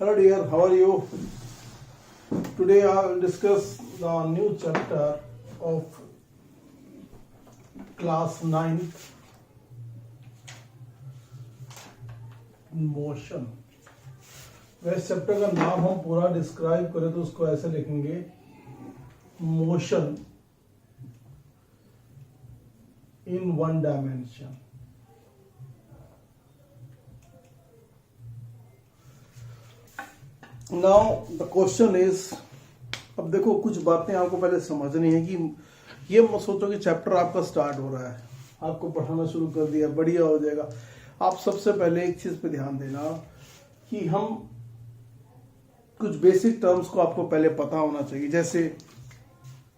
Hello dear, how are you? Today I will discuss the new chapter of class 9th, motion. वैसे chapter का नाम हम पूरा describe करें तो उसको ऐसे लिखेंगे, motion in one dimension. Now the question is, अब देखो कुछ बातें आपको पहले समझनी है कि ये मत सोचो कि चैप्टर आपका स्टार्ट हो रहा है, आपको पढ़ाना शुरू कर दिया, बढ़िया हो जाएगा। आप सबसे पहले एक चीज पे ध्यान देना कि हम कुछ बेसिक टर्म्स को आपको पहले पता होना चाहिए। जैसे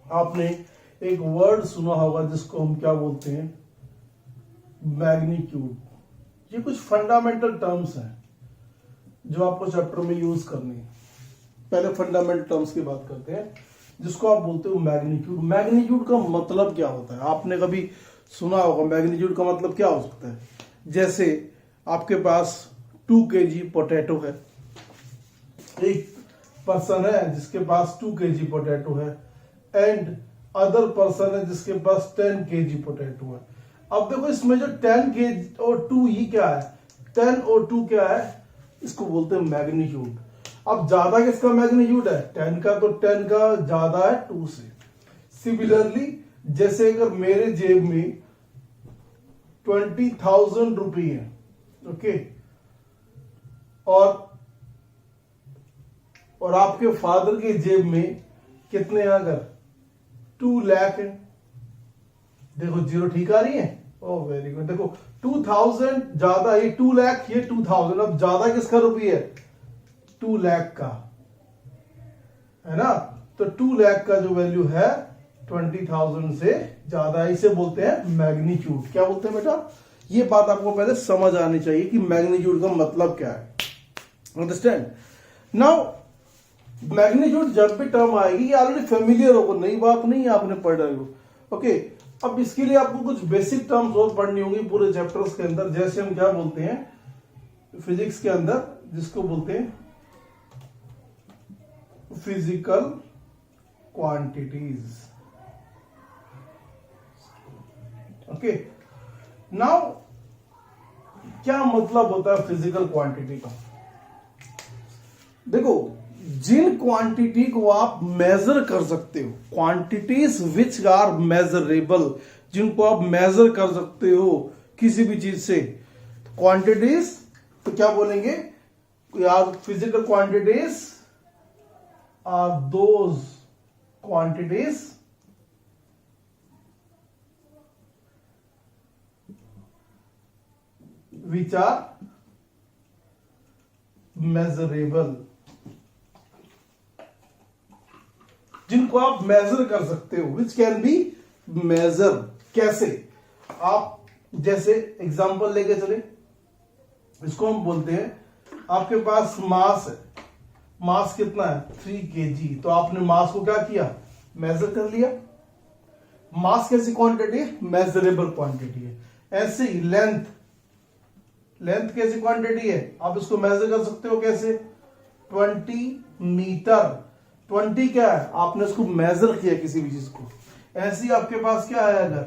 आपने एक वर्ड सुना होगा जिसको हम क्या बोलते हैं, मैग्नीट्यूड। ये कुछ फंडामेंटल टर्म्स हैं जो आपको चैप्टर में यूज करनी है। पहले फंडामेंटल टर्म्स की बात करते हैं, जिसको आप बोलते हो मैग्नीट्यूड। मैग्नीट्यूड का मतलब क्या होता है, आपने कभी सुना होगा मैग्नीट्यूड का मतलब क्या हो सकता है। जैसे आपके पास 2 kg पोटैटो है, एक पर्सन है जिसके पास 2 kg पोटैटो है एंड अदर पर्सन है जिसके पास 10 kg पोटैटो है। अब देखो इसमें जो 10 kg और 2, ये क्या है, 10 और 2 क्या है, इसको बोलते हैं मैग्नीट्यूड। अब ज्यादा किसका मैग्नीट्यूड है, 10 का, तो 10 का ज्यादा है 2 से। सिमिलरली जैसे अगर मेरे जेब में 20,000 रुपये है, ओके, और आपके फादर के जेब में कितने हैं, अगर 2 लाख है, देखो जीरो ठीक आ रही है, ओह वेरी गुड। देखो 2000 ज्यादा, ये 2 लाख, ये 2000, अब ज्यादा किसका रुपये है, 2 लाख का, है ना। तो 2 लाख का जो वैल्यू है 20,000 से ज्यादा है, इसे बोलते हैं मैग्नीट्यूड। क्या बोलते हैं बेटा, ये बात आपको पहले समझ आनी चाहिए कि मैग्नीट्यूड का मतलब क्या है। अंडरस्टैंड नाउ, मैग्नीट्यूड जब भी टर्म आएगी, ये ऑलरेडी फेमिलियर होगा, नई बात नहीं है, आपने पढ़ रहे हो, ओके। अब इसके लिए आपको कुछ बेसिक टर्म्स और पढ़नी होंगी पूरे चैप्टर्स के अंदर। जैसे हम क्या बोलते हैं फिजिक्स के अंदर, जिसको बोलते हैं फिजिकल क्वांटिटीज, ओके। नाउ क्या मतलब होता है फिजिकल क्वांटिटी का। देखो, जिन क्वांटिटी को आप मेजर कर सकते हो, क्वांटिटीज विच आर मेजरेबल, जिनको आप मेजर कर सकते हो किसी भी चीज से, क्वांटिटीज, तो क्या बोलेंगे यार, physical quantities are those quantities which are measurable, जिनको आप मेजर कर सकते हो, विच कैन बी मेजर। कैसे, आप जैसे एग्जांपल लेके चले, इसको हम बोलते हैं आपके पास मास है, मास कितना है 3 kg, तो आपने मास को क्या किया, मेजर कर लिया। मास कैसी क्वांटिटी है, मेजरेबल क्वांटिटी है। ऐसे ही लेंथ, लेंथ कैसी क्वांटिटी है, आप इसको मेजर कर सकते हो। कैसे, 20 मीटर, 20 क्या है, आपने इसको मेजर किया किसी भी चीज को। ऐसे ही आपके पास क्या है, अगर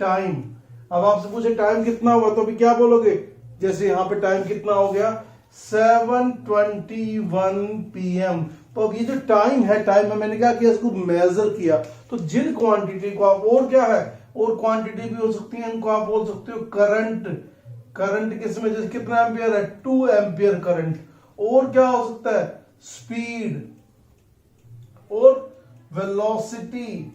टाइम, अब आपसे पूछे टाइम कितना हुआ, तो अभी क्या बोलोगे, जैसे यहां पे टाइम कितना हो गया 7:21 PM। तो अब ये जो टाइम है, टाइम में मैंने क्या किया, इसको मेजर किया। तो जिन क्वांटिटी को आप, और क्या है, और क्वांटिटी भी हो सकती है, इनको आप बोल सकते हो करंट। करंट किसमें, जैसे कितना एम्पियर है, 2 एम्पियर करंट। और क्या हो सकता है, स्पीड और वेलोसिटी,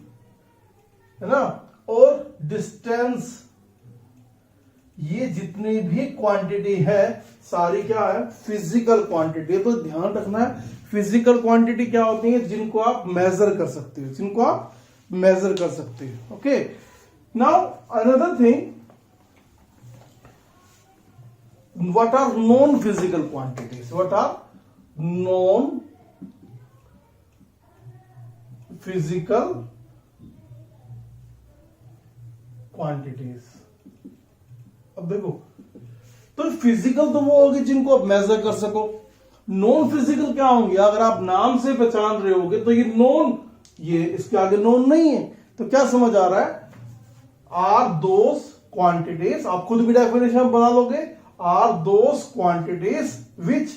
है ना, और डिस्टेंस। ये जितनी भी क्वांटिटी है सारी क्या है, फिजिकल क्वांटिटी। तो ध्यान रखना है, फिजिकल क्वांटिटी क्या होती है, जिनको आप मेजर कर सकते हो, जिनको आप मेजर कर सकते हो, okay. Now another thing, what are known physical quantities, what are known physical quantities। अब देखो, तो फिजिकल तो वो होगी जिनको आप मेजर कर सको, नॉन फिजिकल क्या होंगे? अगर आप नाम से पहचान रहे होगे तो ये नॉन, ये इसके आगे नॉन नहीं है, तो क्या समझ आ रहा है? आर दोस क्वांटिटीज, आप खुद भी डेफिनेशन बना लोगे, are those quantities which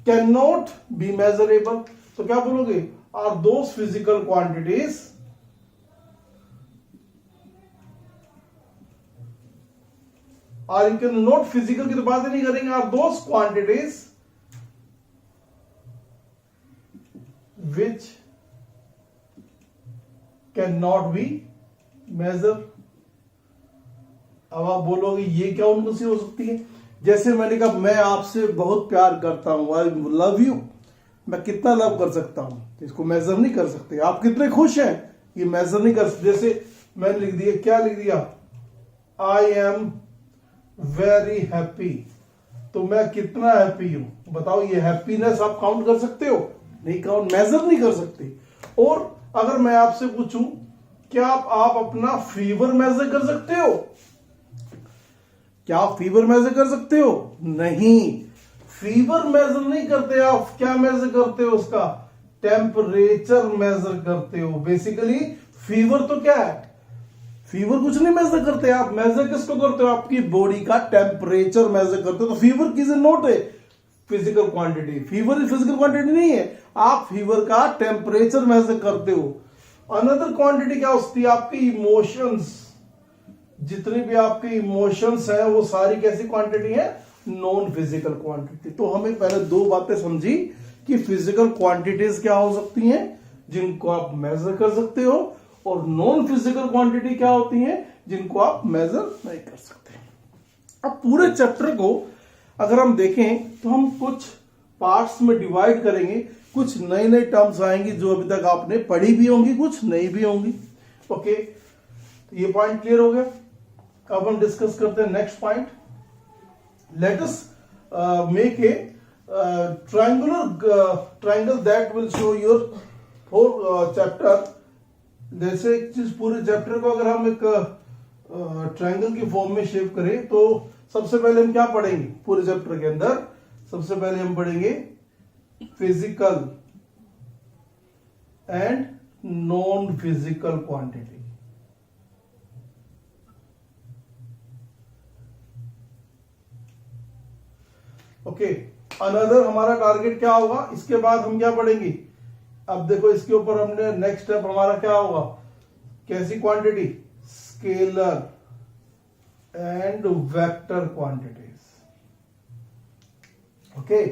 can not be measurable. तो क्या बोलोगे? Are those physical quantities are इनके नॉट फिजिकल की तो बात ही नहीं करेंगे, are those quantities which can not be measure. अब आप बोलोगे ये क्या उनको सी हो सकती है? जैसे मैंने कहा मैं आपसे बहुत प्यार करता हूं, आई लव यू, मैं कितना लव कर सकता हूं, तो इसको मेजर नहीं कर सकते। आप कितने खुश हैं, ये मेजर नहीं कर सकते। जैसे मैंने लिख दिया, क्या लिख दिया? आई एम वेरी हैप्पी, तो मैं कितना हैप्पी हूं, बताओ ये हैप्पीनेस आप काउंट कर सकते हो? नहीं, काउंट मेजर नहीं कर सकते। और अगर मैं आपसे पूछूं क्या आप अपना फीवर मेजर कर सकते हो? क्या आप फीवर मेजर कर सकते हो? नहीं, फीवर मेजर नहीं करते। आप क्या मेजर करते हो? उसका टेम्परेचर मेजर करते हो। बेसिकली फीवर तो क्या है? फीवर कुछ नहीं मेजर करते। आप मेजर किसको करते हो? आपकी बॉडी का टेम्परेचर मेजर करते हो। तो फीवर किज नॉट है physical quantity, fever physical quantity नहीं है। आप फीवर का टेम्परेचर मेजर करते हो। अनदर क्वांटिटी क्या होती है? आपकी इमोशंस, जितनी भी आपके इमोशंस हैं वो सारी कैसी क्वांटिटी है? Non physical quantity. तो हमें पहले दो बातें समझी कि फिजिकल क्वांटिटीज क्या हो सकती हैं जिनको आप मेजर कर सकते हो, और नॉन फिजिकल क्वांटिटी क्या होती हैं जिनको आप मेजर नहीं कर सकते। अब पूरे चैप्टर को अगर हम देखें तो हम कुछ पार्ट्स में डिवाइड करेंगे। कुछ नई नई टर्म्स आएंगी जो अभी तक आपने पढ़ी भी होंगी, कुछ नहीं भी होंगी। ओके, तो ये पॉइंट क्लियर हो गया। अब हम डिस्कस करते हैं next point. Let us make a triangle that will show your whole chapter. जैसे एक चीज, पूरे चैप्टर को अगर हम एक ट्रायंगल की फॉर्म में शेप करें तो सबसे पहले हम क्या पढ़ेंगे पूरे चैप्टर के अंदर? सबसे पहले हम पढ़ेंगे physical and non physical quantity. Okay, another हमारा टारगेट क्या होगा? इसके बाद हम क्या पढ़ेंगे? अब देखो इसके ऊपर हमने नेक्स्ट स्टेप हमारा क्या होगा? कैसी quantity? Scalar and vector quantities. Okay,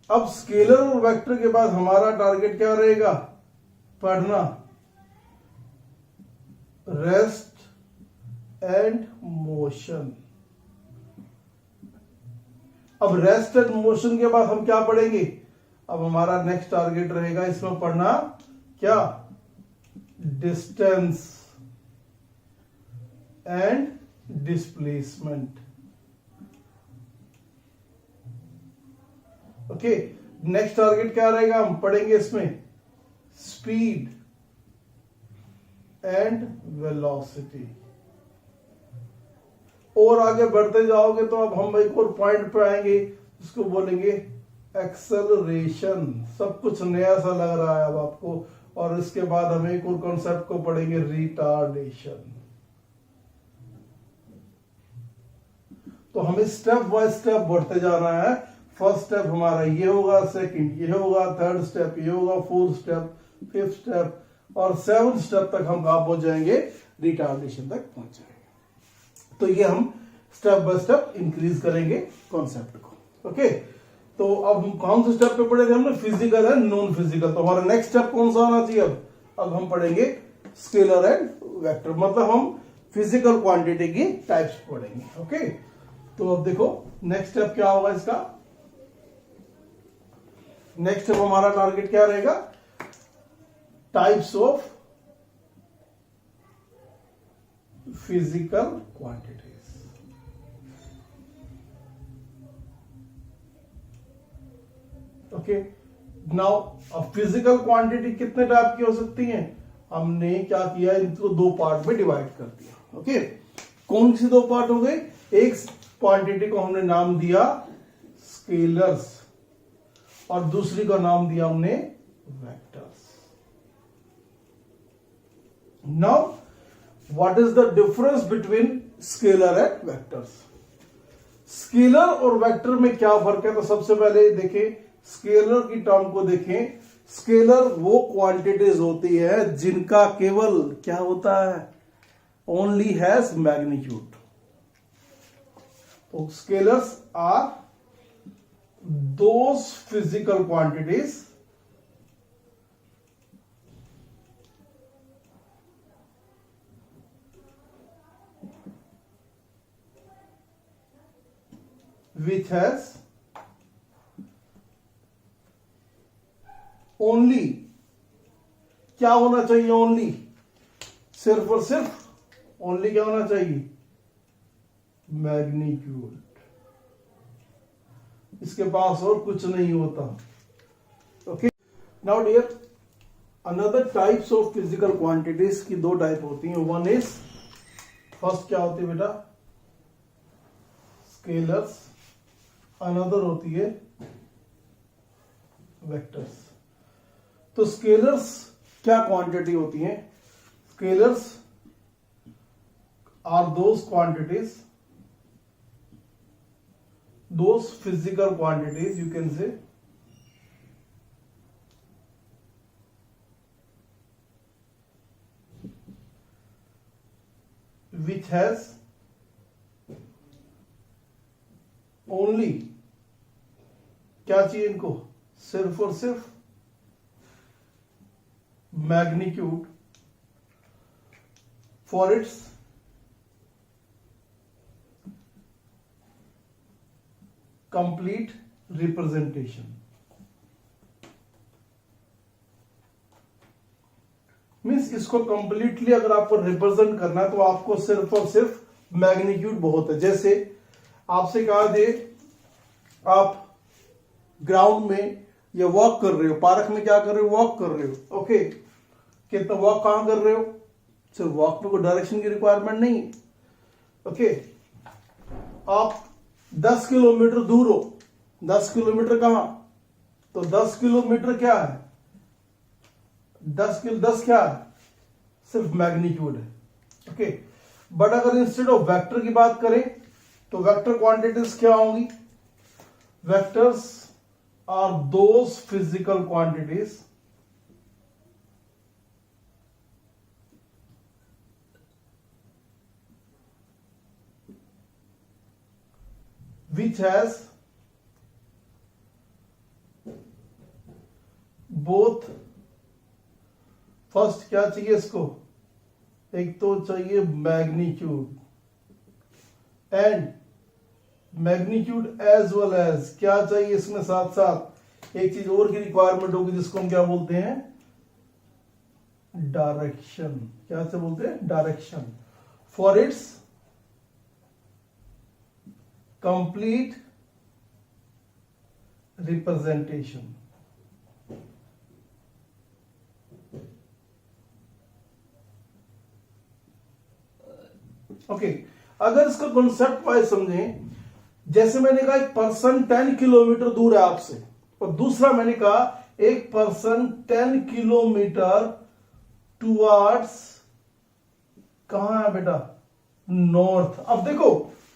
अब स्केलर और वेक्टर के बाद हमारा टारगेट क्या रहेगा? पढ़ना रेस्ट एंड मोशन। अब रेस्ट एंड मोशन के बाद हम क्या पढ़ेंगे? अब हमारा नेक्स्ट टारगेट रहेगा इसमें पढ़ना क्या? Distance and displacement. Okay, next target क्या रहेगा? हम पढ़ेंगे इसमें स्पीड एंड वेलोसिटी। और आगे बढ़ते जाओगे तो अब हम एक और पॉइंट पे आएंगे जिसको बोलेंगे एक्सेलरेशन। सब कुछ नया सा लग रहा है अब आपको। और इसके बाद हम एक और कॉन्सेप्ट को पढ़ेंगे, रिटार्डेशन। तो हमें स्टेप बाय स्टेप बढ़ते जाना है। फर्स्ट स्टेप हमारा ये होगा, सेकंड ये होगा, थर्ड स्टेप ये होगा, फोर्थ स्टेप, फिफ्थ स्टेप और सेवंथ स्टेप तक हम कहां पहुंच जाएंगे? रिटार्डेशन तक पहुंच जाएंगे। तो ये हम स्टेप बाय स्टेप इंक्रीज करेंगे कॉन्सेप्ट को। ओके, तो अब हम कौन से स्टेप पे पढ़े थे हमने? Physical and non physical. तो हमारा नेक्स्ट स्टेप कौन सा आना चाहिए? अब हम पढ़ेंगे स्केलर एंड वेक्टर, मतलब हम फिजिकल क्वांटिटी की टाइप्स पढ़ेंगे। ओके, तो अब देखो नेक्स्ट स्टेप क्या होगा इसका? नेक्स्ट स्टेप हमारा टारगेट क्या रहेगा? Types of physical quantities. Okay, now अब फिजिकल क्वांटिटी कितने टाइप की हो सकती हैं? हमने क्या किया? इनको दो पार्ट में डिवाइड कर दिया। ओके, कौन सी दो पार्ट हो गए? एक क्वांटिटी को हमने नाम दिया स्केलर्स और दूसरी का नाम दिया हमने vectors. Now what is the difference between scalar and vectors? Scalar और वेक्टर में क्या फर्क है? तो सबसे पहले देखें, स्केलर की टर्म को देखें। स्केलर वो क्वांटिटीज होती है जिनका केवल क्या होता है, ओनली हैज मैग्नीट्यूड। तो scalars are those physical quantities which has only, क्या होना चाहिए? ओनली, सिर्फ और सिर्फ ओनली क्या होना चाहिए? मैग्नीट्यूड। इसके पास और कुछ नहीं होता। Okay, now dear, another types of physical quantities की दो टाइप होती हैं। वन इज, फर्स्ट क्या होती है बेटा? स्केलर्स। अनदर होती है वेक्टर्स। तो स्केलर्स क्या क्वांटिटी होती हैं? Scalars are those quantities, those physical quantities, you can say, which has only, क्या चाहिए इनको? सिर्फ और सिर्फ magnitude for its complete representation. मीन्स इसको कंप्लीटली अगर आपको रिप्रेजेंट करना है तो आपको सिर्फ और सिर्फ मैग्नीट्यूड बहुत है। जैसे आपसे कहा दे, आप ग्राउंड में या वॉक कर रहे हो, पार्क में क्या कर रहे हो? वॉक कर रहे हो। ओके, कितना वॉक कहां कर रहे हो? सिर्फ वॉक में कोई डायरेक्शन की रिक्वायरमेंट नहीं है। ओके, आप 10 किलोमीटर दूर हो। 10 किलोमीटर कहां? तो 10 किलोमीटर क्या है? 10 क्या है? सिर्फ मैग्नीट्यूड है। ओके, बट अगर इंस्टेड ऑफ वेक्टर की बात करें तो वेक्टर क्वांटिटीज क्या होंगी? Vectors are those physical quantities which has both, first क्या चाहिए इसको? एक तो चाहिए magnitude, and magnitude as well as क्या चाहिए इसमें? साथ साथ एक चीज और की रिक्वायरमेंट होगी जिसको हम क्या बोलते हैं? डायरेक्शन। क्या से बोलते हैं? Direction for its complete representation. Okay, अगर इसका कॉन्सेप्ट वाइज समझें, जैसे मैंने कहा एक पर्सन 10 किलोमीटर दूर है आपसे, और दूसरा मैंने कहा एक पर्सन 10 किलोमीटर टुवर्ड्स, कहां है बेटा? नॉर्थ। अब देखो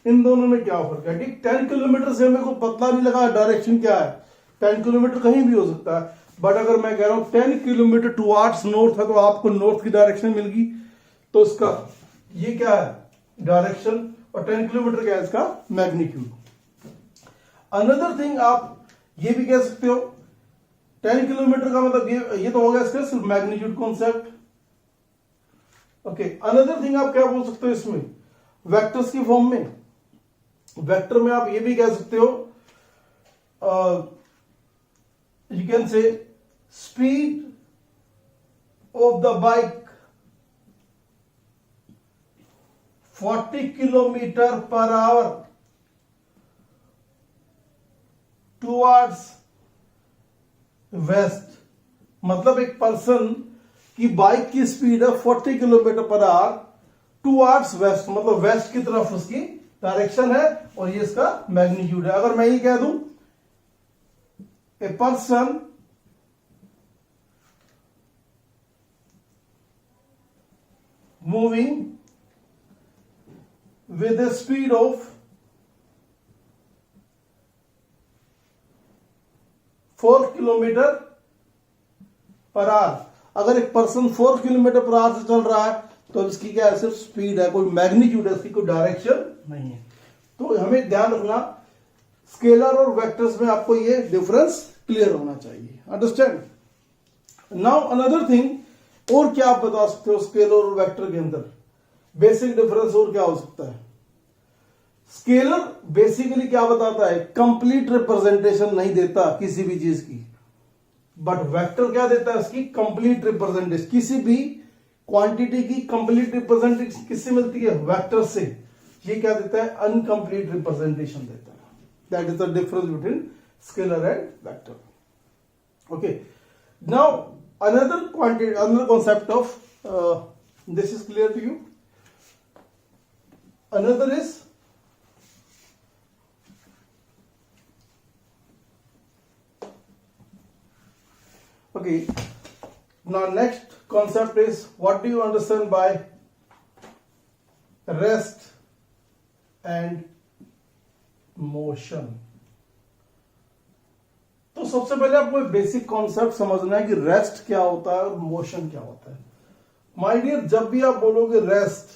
इन दोनों में क्या फर्क है? ठीक, 10 किलोमीटर से मेरे को पता नहीं लगा डायरेक्शन क्या है। 10 किलोमीटर कहीं भी हो सकता है, बट अगर मैं कह रहा हूं 10 किलोमीटर टुवर्ड्स नॉर्थ है तो आपको नॉर्थ की डायरेक्शन मिल गई। तो इसका ये क्या है? डायरेक्शन, और 10 किलोमीटर क्या है? इसका मैग्नीट्यूड। अनदर थिंग आप ये भी कह सकते हो, 10 किलोमीटर का मतलब ये तो हो गया इसका सिर्फ magnitude concept. Okay, another thing आप क्या बोल सकते हो इसमें? वेक्टर्स की फॉर्म में, वेक्टर में आप ये भी कह सकते हो, यू कैन से speed of the bike 40 kilometre per hour towards waste. मतलब एक पर्सन की बाइक की स्पीड है 40 kilometre per hour towards waste, मतलब वेस्ट की तरफ उसकी डायरेक्शन है, और ये इसका मैग्नीट्यूड है। अगर मैं ये कह दूं a person moving with a speed of 4 kilometre per hour. अगर एक पर्सन 4 किलोमीटर पर आवर से चल रहा है तो इसकी क्या है, सिर्फ स्पीड है, कोई मैग्नीट्यूड है, इसकी कोई डायरेक्शन नहीं है। तो हमें ध्यान रखना स्केलर और वेक्टर्स में आपको ये डिफरेंस क्लियर होना चाहिए। अंडरस्टैंड? नाउ अनदर थिंग, और क्या आप बता सकते हो स्केलर और वेक्टर के अंदर बेसिक डिफरेंस और क्या हो सकता है? स्केलर बेसिकली क्या बताता है, कंप्लीट रिप्रेजेंटेशन नहीं देता किसी भी चीज की, बट वेक्टर क्या देता है, उसकी कंप्लीट रिप्रेजेंटेशन। किसी भी क्वांटिटी की कंप्लीट रिप्रेजेंटेशन किससे मिलती है, वेक्टर से। ये क्या देता है, अनकंप्लीट रिप्रेजेंटेशन देता है। That is the difference between scalar and vector. Okay, now another quantity, another concept of this is clear to you. Another is okay. Now next concept is, what do you understand by rest and motion? तो सबसे पहले आपको एक basic concept समझना है कि rest क्या होता है और मोशन क्या होता है। माय डियर, जब भी आप बोलोगे रेस्ट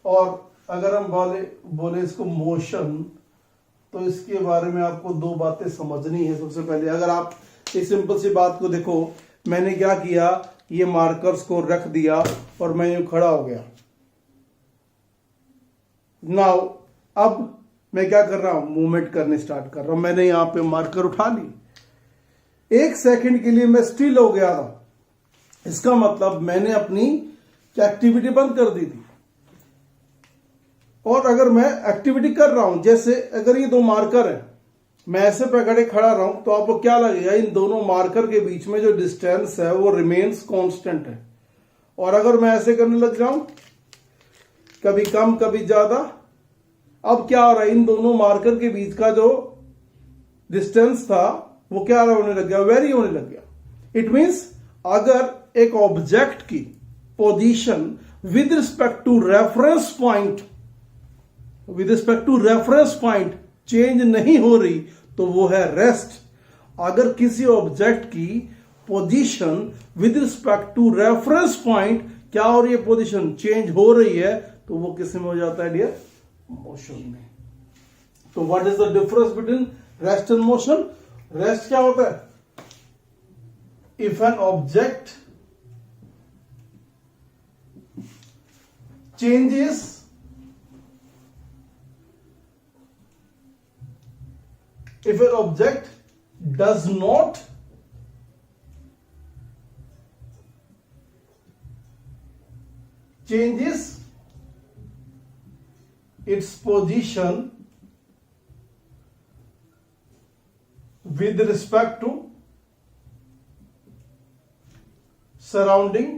और अगर हम बोले इसको मोशन, तो इसके बारे में आपको दो बातें समझनी है। सबसे पहले अगर आप इस सिंपल सी बात को देखो, मैंने क्या किया, ये मार्कर्स को रख दिया और मैं यूं खड़ा हो गया। नाउ अब मैं क्या कर रहा हूं, मूवमेंट करने स्टार्ट कर रहा हूं। मैंने यहां पे मार्कर उठा ली, 1 सेकंड के लिए मैं स्टिल हो गया था, इसका मतलब मैंने अपनी एक्टिविटी बंद कर दी थी। और अगर मैं एक्टिविटी कर रहा हूं, जैसे अगर ये दो मार्कर है, मैं ऐसे पकड़े खड़ा रहा हूं, तो आपको क्या लगेगा, इन दोनों मार्कर के बीच में जो डिस्टेंस है वो रिमेन्स कांस्टेंट है। और अगर मैं ऐसे करने लग जाऊं, कभी कम कभी ज्यादा, अब क्या हो रहा है, इन दोनों मार्कर के बीच का जो डिस्टेंस था वो क्या होने लग गया, वेरी होने लग गया। इट मींस अगर एक ऑब्जेक्ट की position with respect to reference point change नहीं हो रही तो वो है रेस्ट। अगर किसी ऑब्जेक्ट की position with respect to reference point क्या हो रही है, पोजीशन चेंज हो रही है, तो वो किस में हो जाता है डियर, मोशन में। तो what is the difference between rest and motion? Rest क्या होता है, if an object changes if an object does not changes its position with respect to surrounding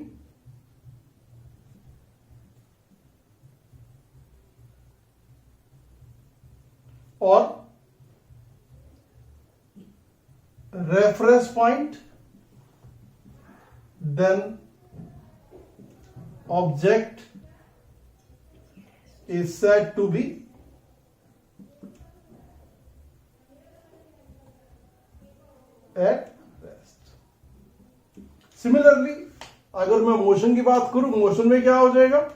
or reference point, then object is said to be at rest. Similarly, अगर मैं motion की बात करूं, motion में क्या हो जाएगा,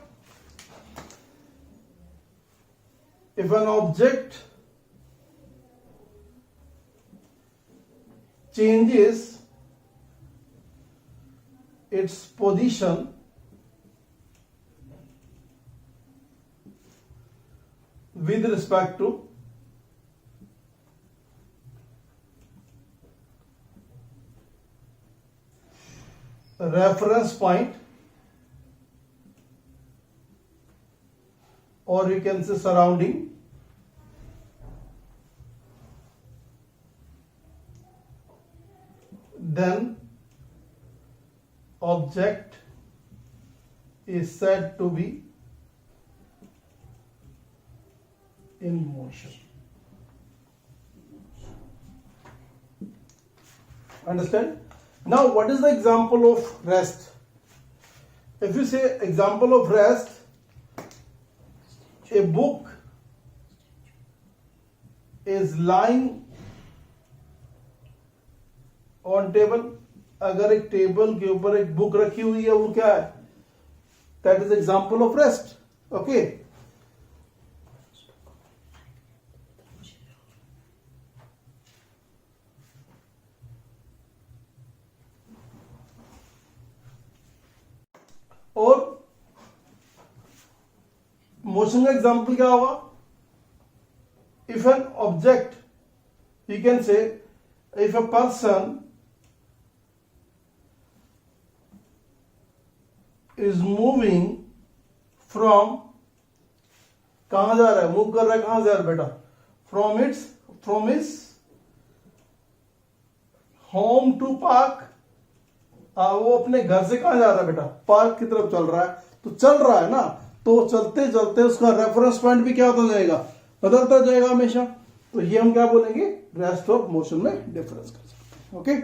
if an object changes its position with respect to reference point, or you can say surrounding, then object is said to be in motion. Understand? Now, what is the example of rest? If you say example of rest, a book is lying on table. अगर एक table के ऊपर एक book रखी हुई है, वो क्या है? That is example of rest. Okay. और मोशन का एग्जाम्पल क्या होगा? If an object, you can से if a person is moving from, कहां जा रहा है? मूव कर रहा है, कहां जा रहा है बेटा? From its home to park. वो अपने घर से कहां जा रहा है बेटा? पार्क की तरफ चल रहा है। तो चल रहा है ना, तो चलते चलते उसका रेफरेंस पॉइंट भी क्या होता जाएगा? बदलता जाएगा हमेशा। तो ये हम क्या बोलेंगे? रेस्ट ऑफ मोशन में डिफरेंस कर सकते हैं। ओके।